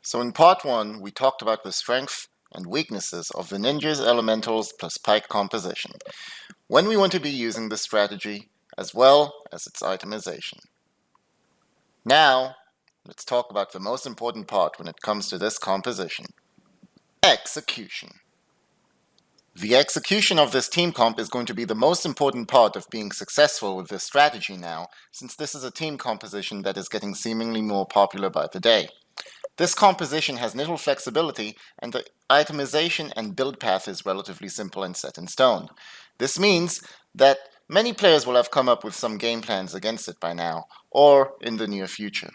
So in part 1, we talked about the strength and weaknesses of the Ninjas Elementals plus Pike composition, when we want to be using this strategy, as well as its itemization. Now, let's talk about the most important part when it comes to this composition: execution. The execution of this team comp is going to be the most important part of being successful with this strategy now, since this is a team composition that is getting seemingly more popular by the day. This composition has little flexibility, and the itemization and build path is relatively simple and set in stone. This means that many players will have come up with some game plans against it by now, or in the near future.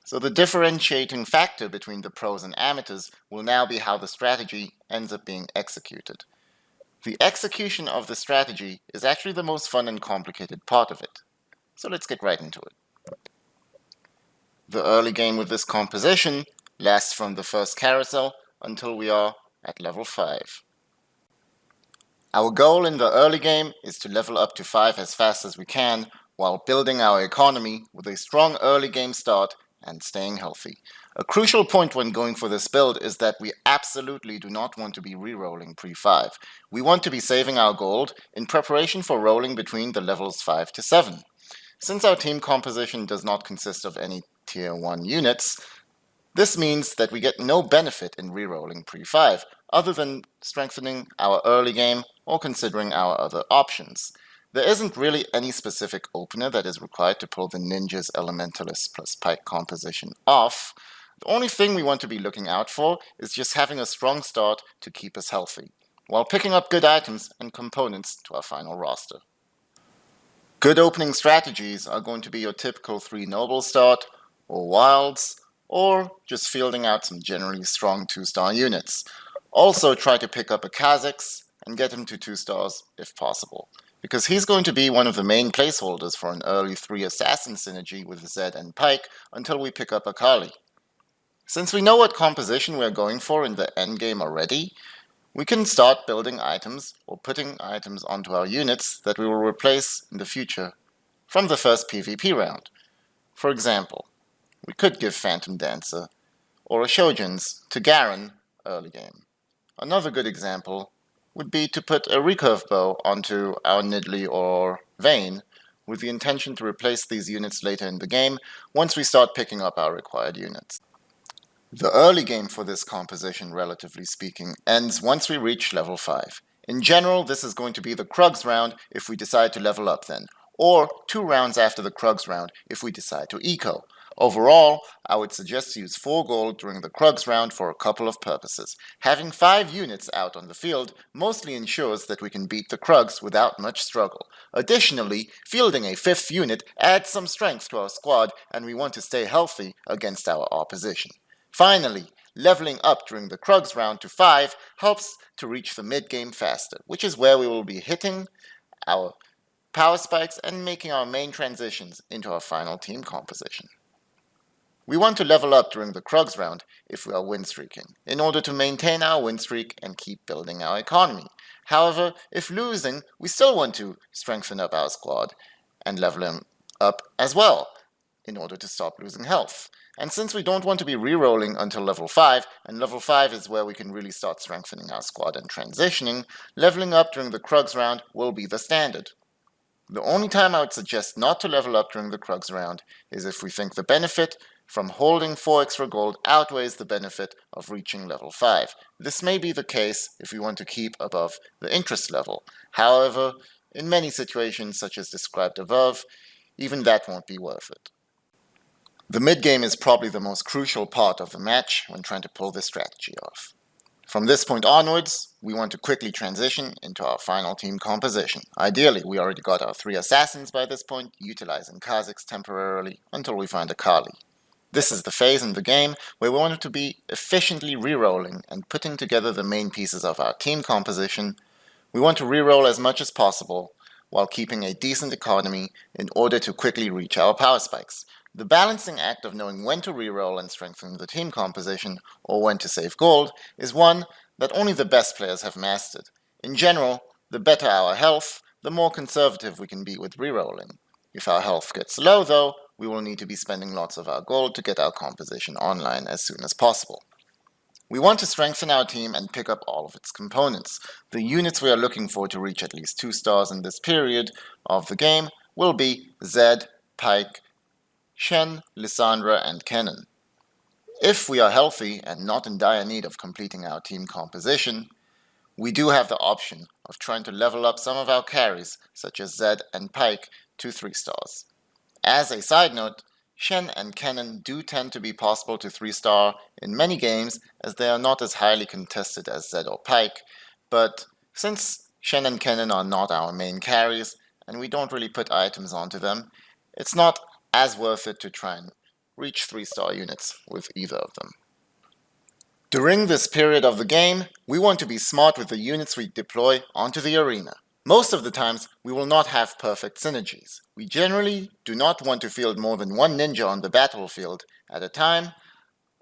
So the differentiating factor between the pros and amateurs will now be how the strategy ends up being executed. The execution of the strategy is actually the most fun and complicated part of it. So let's get right into it. The early game with this composition lasts from the first carousel until we are at level 5. Our goal in the early game is to level up to 5 as fast as we can while building our economy with a strong early game start and staying healthy. A crucial point when going for this build is that we absolutely do not want to be re-rolling pre-5. We want to be saving our gold in preparation for rolling between the levels 5 to 7. Since our team composition does not consist of any tier 1 units, this means that we get no benefit in re-rolling pre-5, other than strengthening our early game or considering our other options. There isn't really any specific opener that is required to pull the Ninjas Elementalist plus Pike composition off. The only thing we want to be looking out for is just having a strong start to keep us healthy, while picking up good items and components to our final roster. Good opening strategies are going to be your typical 3 noble start, or wilds, or just fielding out some generally strong 2-star units. Also try to pick up a Kha'Zix and get him to 2 stars if possible, because he's going to be one of the main placeholders for an early 3 assassin synergy with Zed and Pike until we pick up a Kali. Since we know what composition we're going for in the endgame already, we can start building items or putting items onto our units that we will replace in the future from the first PvP round. For example, we could give Phantom Dancer or a Shojin's to Garen early game. Another good example would be to put a recurve bow onto our Nidalee or Vayne with the intention to replace these units later in the game once we start picking up our required units. The early game for this composition, relatively speaking, ends once we reach level 5. In general, this is going to be the Krugs round if we decide to level up then, or 2 rounds after the Krugs round if we decide to eco. Overall, I would suggest to use 4 gold during the Krugs round for a couple of purposes. Having 5 units out on the field mostly ensures that we can beat the Krugs without much struggle. Additionally, fielding a 5th unit adds some strength to our squad, and we want to stay healthy against our opposition. Finally, leveling up during the Krugs round to 5 helps to reach the mid-game faster, which is where we will be hitting our power spikes and making our main transitions into our final team composition. We want to level up during the Krugs round if we are win streaking, in order to maintain our win streak and keep building our economy. However, if losing, we still want to strengthen up our squad and level them up as well, in order to stop losing health. And since we don't want to be re-rolling until level 5, and level 5 is where we can really start strengthening our squad and transitioning, leveling up during the Krugs round will be the standard. The only time I would suggest not to level up during the Krugs round is if we think the benefit from holding 4 extra gold outweighs the benefit of reaching level 5. This may be the case if we want to keep above the interest level. However, in many situations such as described above, even that won't be worth it. The mid-game is probably the most crucial part of the match when trying to pull this strategy off. From this point onwards, we want to quickly transition into our final team composition. Ideally, we already got our 3 assassins by this point, utilizing Kha'Zix temporarily until we find a Kali. This is the phase in the game where we want to be efficiently re-rolling and putting together the main pieces of our team composition. We want to re-roll as much as possible while keeping a decent economy in order to quickly reach our power spikes. The balancing act of knowing when to reroll and strengthen the team composition, or when to save gold, is one that only the best players have mastered. In general, the better our health, the more conservative we can be with rerolling. If our health gets low though, we will need to be spending lots of our gold to get our composition online as soon as possible. We want to strengthen our team and pick up all of its components. The units we are looking for to reach at least 2 stars in this period of the game will be Zed, Pyke, Shen, Lysandra, and Kennen. If we are healthy and not in dire need of completing our team composition, we do have the option of trying to level up some of our carries, such as Zed and Pyke, to 3 stars. As a side note, Shen and Kennen do tend to be possible to 3-star in many games, as they are not as highly contested as Zed or Pyke, but since Shen and Kennen are not our main carries, and we don't really put items onto them, it's not as worth it to try and reach 3-star units with either of them. During this period of the game, we want to be smart with the units we deploy onto the arena. Most of the times, we will not have perfect synergies. We generally do not want to field more than 1 ninja on the battlefield at a time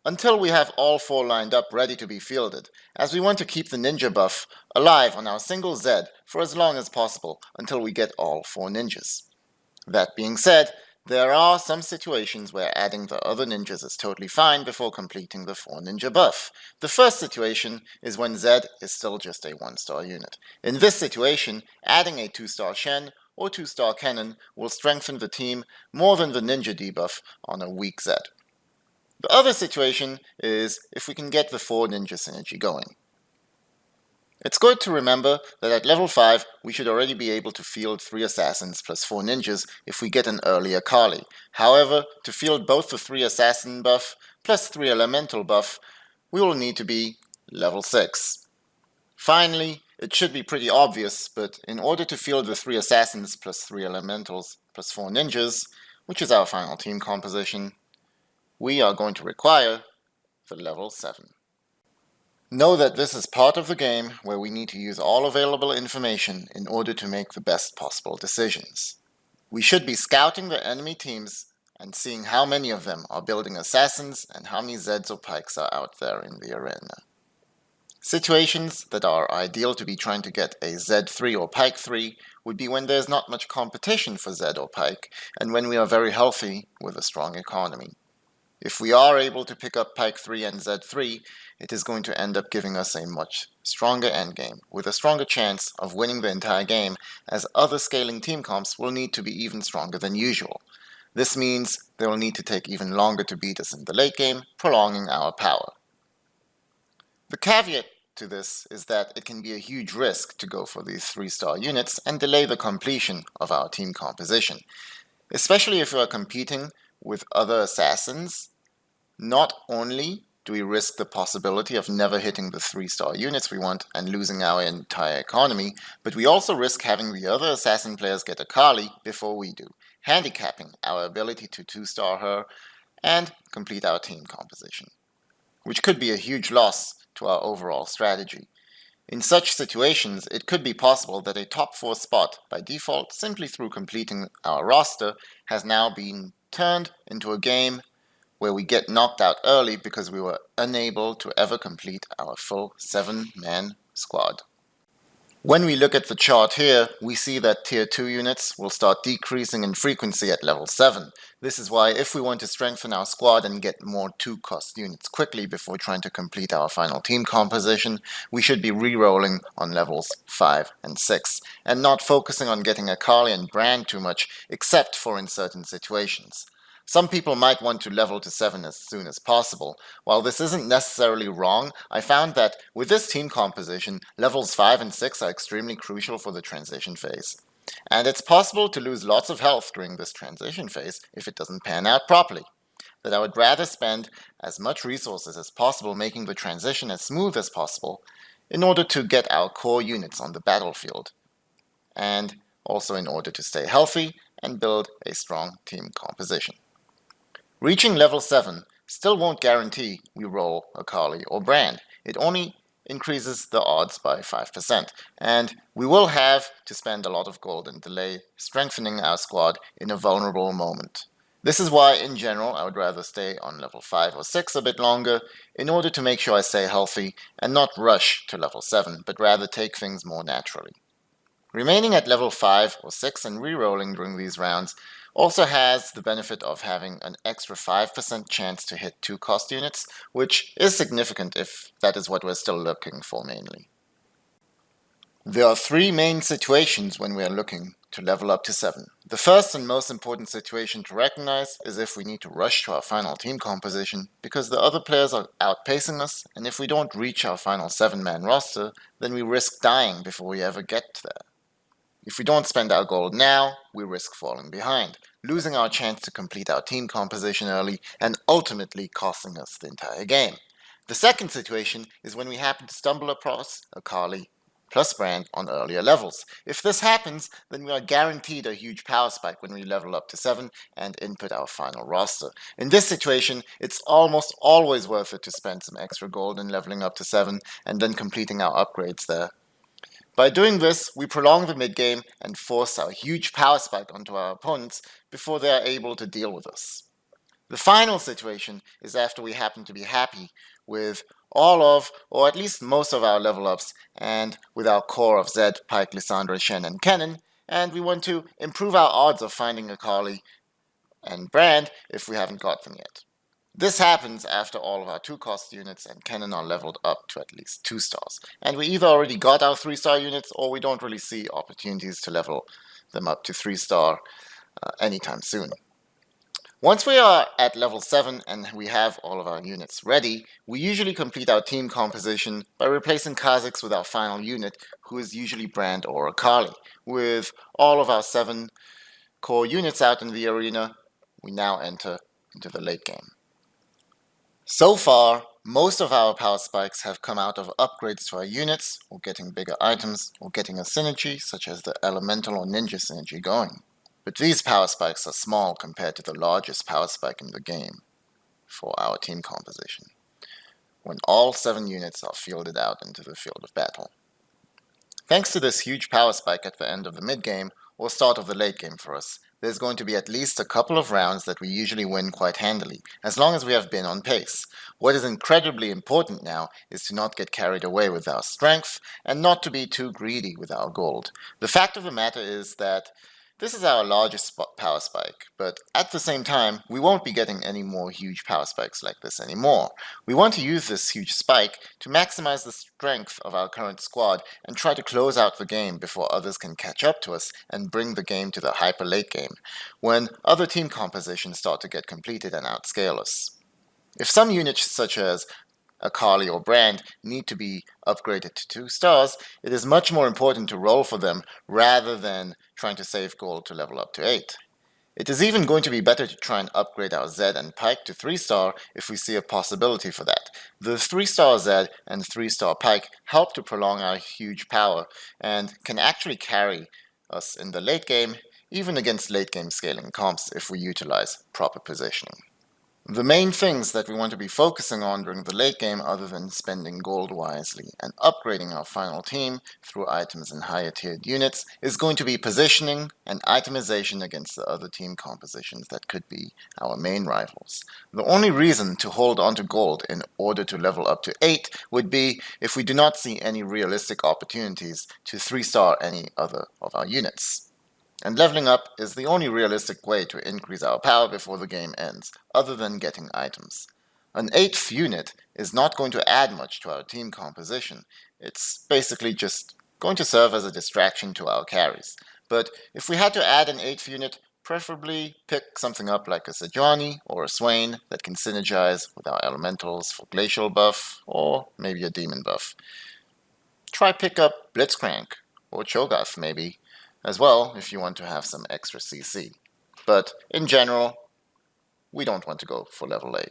until we have all 4 lined up ready to be fielded, as we want to keep the ninja buff alive on our single Zed for as long as possible until we get all 4 ninjas. That being said, there are some situations where adding the other ninjas is totally fine before completing the 4 ninja buff. The first situation is when Zed is still just a 1-star unit. In this situation, adding a 2-star Shen or 2-star Kennen will strengthen the team more than the ninja debuff on a weak Zed. The other situation is if we can get the 4 ninja synergy going. It's good to remember that at level 5 we should already be able to field 3 assassins plus 4 ninjas if we get an early Akali. However, to field both the 3 assassin buff plus 3 elemental buff, we will need to be level 6. Finally, it should be pretty obvious, but in order to field the 3 assassins plus 3 elementals plus 4 ninjas, which is our final team composition, we are going to require the level 7. Know that this is part of the game where we need to use all available information in order to make the best possible decisions. We should be scouting the enemy teams and seeing how many of them are building assassins and how many Zeds or Pikes are out there in the arena. Situations that are ideal to be trying to get a Z3 or Pyke 3 would be when there's not much competition for Zed or Pyke and when we are very healthy with a strong economy. If we are able to pick up Pyke 3 and Z3, it is going to end up giving us a much stronger endgame, with a stronger chance of winning the entire game, as other scaling team comps will need to be even stronger than usual. This means they will need to take even longer to beat us in the late game, prolonging our power. The caveat to this is that it can be a huge risk to go for these 3-star units and delay the completion of our team composition, especially if we are competing with other assassins. Not only do we risk the possibility of never hitting the 3-star units we want and losing our entire economy, but we also risk having the other assassin players get Akali before we do, handicapping our ability to 2-star her and complete our team composition, which could be a huge loss to our overall strategy. In such situations, it could be possible that a top 4 spot by default, simply through completing our roster, has now been turned into a game where we get knocked out early because we were unable to ever complete our full 7-man squad. When we look at the chart here, we see that tier 2 units will start decreasing in frequency at level 7. This is why if we want to strengthen our squad and get more 2-cost units quickly before trying to complete our final team composition, we should be re-rolling on levels 5 and 6, and not focusing on getting Akali and Brand too much, except for in certain situations. Some people might want to level to 7 as soon as possible. While this isn't necessarily wrong, I found that with this team composition, levels 5 and 6 are extremely crucial for the transition phase. And it's possible to lose lots of health during this transition phase if it doesn't pan out properly. That I would rather spend as much resources as possible making the transition as smooth as possible in order to get our core units on the battlefield, and also in order to stay healthy and build a strong team composition. Reaching level 7 still won't guarantee we roll Akali or Brand. It only increases the odds by 5%, and we will have to spend a lot of gold and delay strengthening our squad in a vulnerable moment. This is why, in general, I would rather stay on level 5 or 6 a bit longer in order to make sure I stay healthy and not rush to level 7, but rather take things more naturally. Remaining at level 5 or 6 and re-rolling during these rounds also has the benefit of having an extra 5% chance to hit 2 cost units, which is significant if that is what we're still looking for mainly. There are 3 main situations when we are looking to level up to 7. The first and most important situation to recognize is if we need to rush to our final team composition because the other players are outpacing us, and if we don't reach our final 7-man roster, then we risk dying before we ever get there. If we don't spend our gold now, we risk falling behind, losing our chance to complete our team composition early and ultimately costing us the entire game. The second situation is when we happen to stumble across a Carly plus brand on earlier levels. If this happens, then we are guaranteed a huge power spike when we level up to 7 and input our final roster. In this situation, it's almost always worth it to spend some extra gold in leveling up to 7 and then completing our upgrades there. By doing this, we prolong the mid-game and force our huge power spike onto our opponents before they are able to deal with us. The final situation is after we happen to be happy with all of, or at least most of our level ups, and with our core of Zed, Pyke, Lissandra, Shen, and Kennen, and we want to improve our odds of finding a Carly and Brand if we haven't got them yet. This happens after all of our 2-cost units and Kennen are leveled up to at least 2 stars, and we either already got our 3-star units or we don't really see opportunities to level them up to 3-star anytime soon. Once we are at level 7 and we have all of our units ready, we usually complete our team composition by replacing Kha'Zix with our final unit, who is usually Brand or Akali. With all of our 7 core units out in the arena, we now enter into the late game. So far, most of our power spikes have come out of upgrades to our units, or getting bigger items, or getting a synergy such as the Elemental or Ninja synergy going. But these power spikes are small compared to the largest power spike in the game for our team composition, when all 7 units are fielded out into the field of battle. Thanks to this huge power spike at the end of the mid-game, or start of the late game for us, there's going to be at least a couple of rounds that we usually win quite handily, as long as we have been on pace. What is incredibly important now is to not get carried away with our strength, and not to be too greedy with our gold. The fact of the matter is that this is our largest power spike, but at the same time, we won't be getting any more huge power spikes like this anymore. We want to use this huge spike to maximize the strength of our current squad and try to close out the game before others can catch up to us and bring the game to the hyper late game, when other team compositions start to get completed and outscale us. If some units such as Akali or Brand need to be upgraded to 2 stars, it is much more important to roll for them rather than trying to save gold to level up to 8. It is even going to be better to try and upgrade our Zed and Pyke to 3-star if we see a possibility for that. The 3-star Zed and 3-star Pyke help to prolong our huge power and can actually carry us in the late game, even against late game scaling comps if we utilize proper positioning. The main things that we want to be focusing on during the late game, other than spending gold wisely and upgrading our final team through items and higher tiered units, is going to be positioning and itemization against the other team compositions that could be our main rivals. The only reason to hold on to gold in order to level up to 8 would be if we do not see any realistic opportunities to 3-star any other of our units. And leveling up is the only realistic way to increase our power before the game ends, other than getting items. An 8th unit is not going to add much to our team composition. It's basically just going to serve as a distraction to our carries. But if we had to add an 8th unit, preferably pick something up like a Sejuani or a Swain that can synergize with our elementals for glacial buff, or maybe a demon buff. Try pick up Blitzcrank, or Cho'Gath maybe, as well if you want to have some extra CC. But in general, we don't want to go for level 8.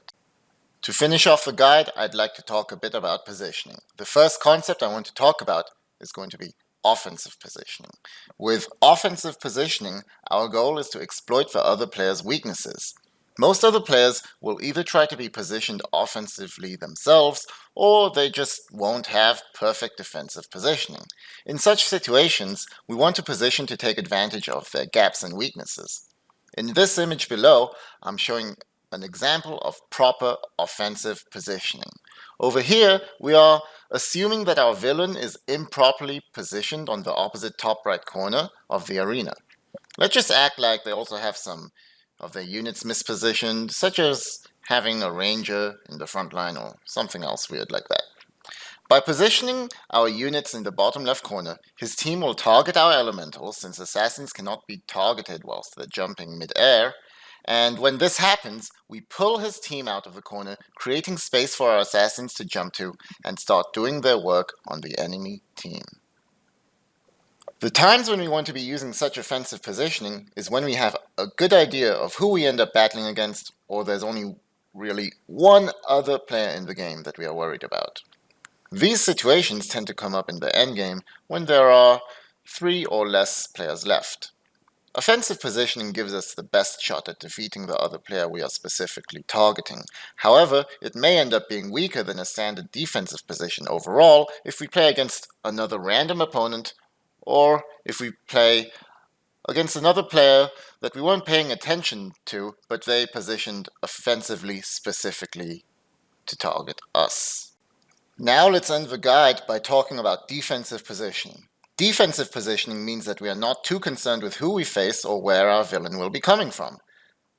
To finish off the guide, I'd like to talk a bit about positioning. The first concept I want to talk about is going to be offensive positioning. With offensive positioning, our goal is to exploit the other player's weaknesses. Most other players will either try to be positioned offensively themselves, or they just won't have perfect defensive positioning. In such situations, we want to position to take advantage of their gaps and weaknesses. In this image below, I'm showing an example of proper offensive positioning. Over here, we are assuming that our villain is improperly positioned on the opposite top right corner of the arena. Let's just act like they also have some of their units mispositioned, such as having a ranger in the front line or something else weird like that. By positioning our units in the bottom left corner, his team will target our elementals, since assassins cannot be targeted whilst they're jumping mid-air. And when this happens, we pull his team out of the corner, creating space for our assassins to jump to and start doing their work on the enemy team. The times when we want to be using such offensive positioning is when we have a good idea of who we end up battling against, or there's only really one other player in the game that we are worried about. These situations tend to come up in the endgame when there are 3 or less players left. Offensive positioning gives us the best shot at defeating the other player we are specifically targeting. However, it may end up being weaker than a standard defensive position overall if we play against another random opponent, or if we play against another player that we weren't paying attention to, but they positioned offensively specifically to target us. Now let's end the guide by talking about defensive positioning. Defensive positioning means that we are not too concerned with who we face or where our villain will be coming from.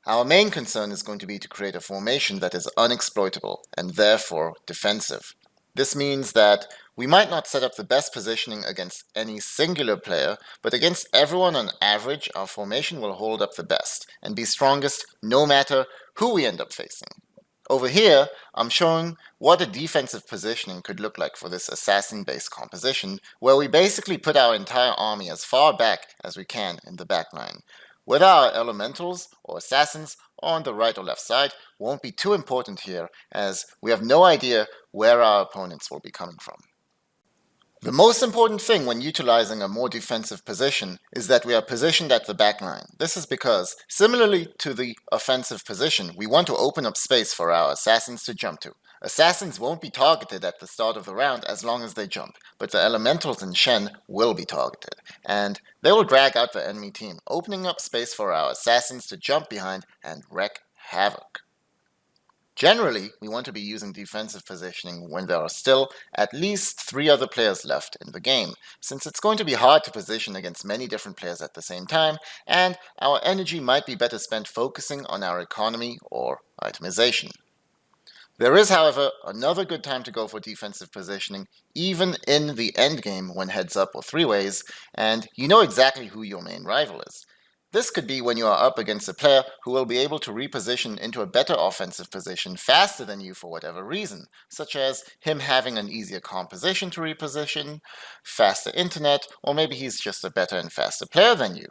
Our main concern is going to be to create a formation that is unexploitable and therefore defensive. This means that we might not set up the best positioning against any singular player, but against everyone on average, our formation will hold up the best and be strongest no matter who we end up facing. Over here, I'm showing what a defensive positioning could look like for this assassin-based composition, where we basically put our entire army as far back as we can in the backline. Whether our elementals or assassins are on the right or left side won't be too important here, as we have no idea where our opponents will be coming from. The most important thing when utilizing a more defensive position is that we are positioned at the back line. This is because, similarly to the offensive position, we want to open up space for our assassins to jump to. Assassins won't be targeted at the start of the round as long as they jump, but the elementals and Shen will be targeted, and they will drag out the enemy team, opening up space for our assassins to jump behind and wreak havoc. Generally, we want to be using defensive positioning when there are still at least 3 other players left in the game, since it's going to be hard to position against many different players at the same time, and our energy might be better spent focusing on our economy or itemization. There is, however, another good time to go for defensive positioning, even in the endgame when heads up or 3-ways, and you know exactly who your main rival is. This could be when you are up against a player who will be able to reposition into a better offensive position faster than you for whatever reason, such as him having an easier composition to reposition, faster internet, or maybe he's just a better and faster player than you.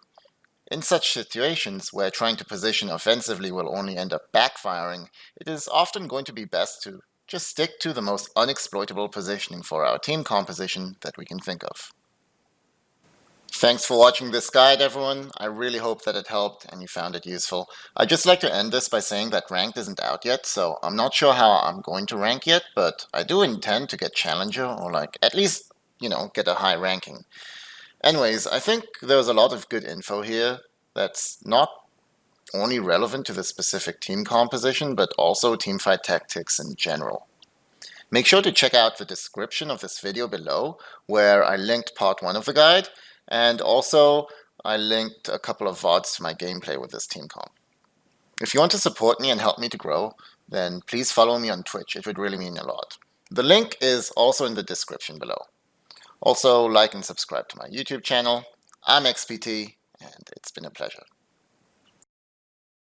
In such situations where trying to position offensively will only end up backfiring, it is often going to be best to just stick to the most unexploitable positioning for our team composition that we can think of. Thanks for watching this guide, everyone. I really hope that it helped and you found it useful. I'd just like to end this by saying that Ranked isn't out yet, so I'm not sure how I'm going to rank yet, but I do intend to get Challenger, or at least, get a high ranking. Anyways, I think there's a lot of good info here that's not only relevant to the specific team composition, but also teamfight tactics in general. Make sure to check out the description of this video below, where I linked part 1 of the guide, and also I linked a couple of VODs to my gameplay with this team comp. If you want to support me and help me to grow, then please follow me on Twitch. It would really mean a lot. The link is also in the description below. Also, like and subscribe to my YouTube channel. I'm XPT, and it's been a pleasure.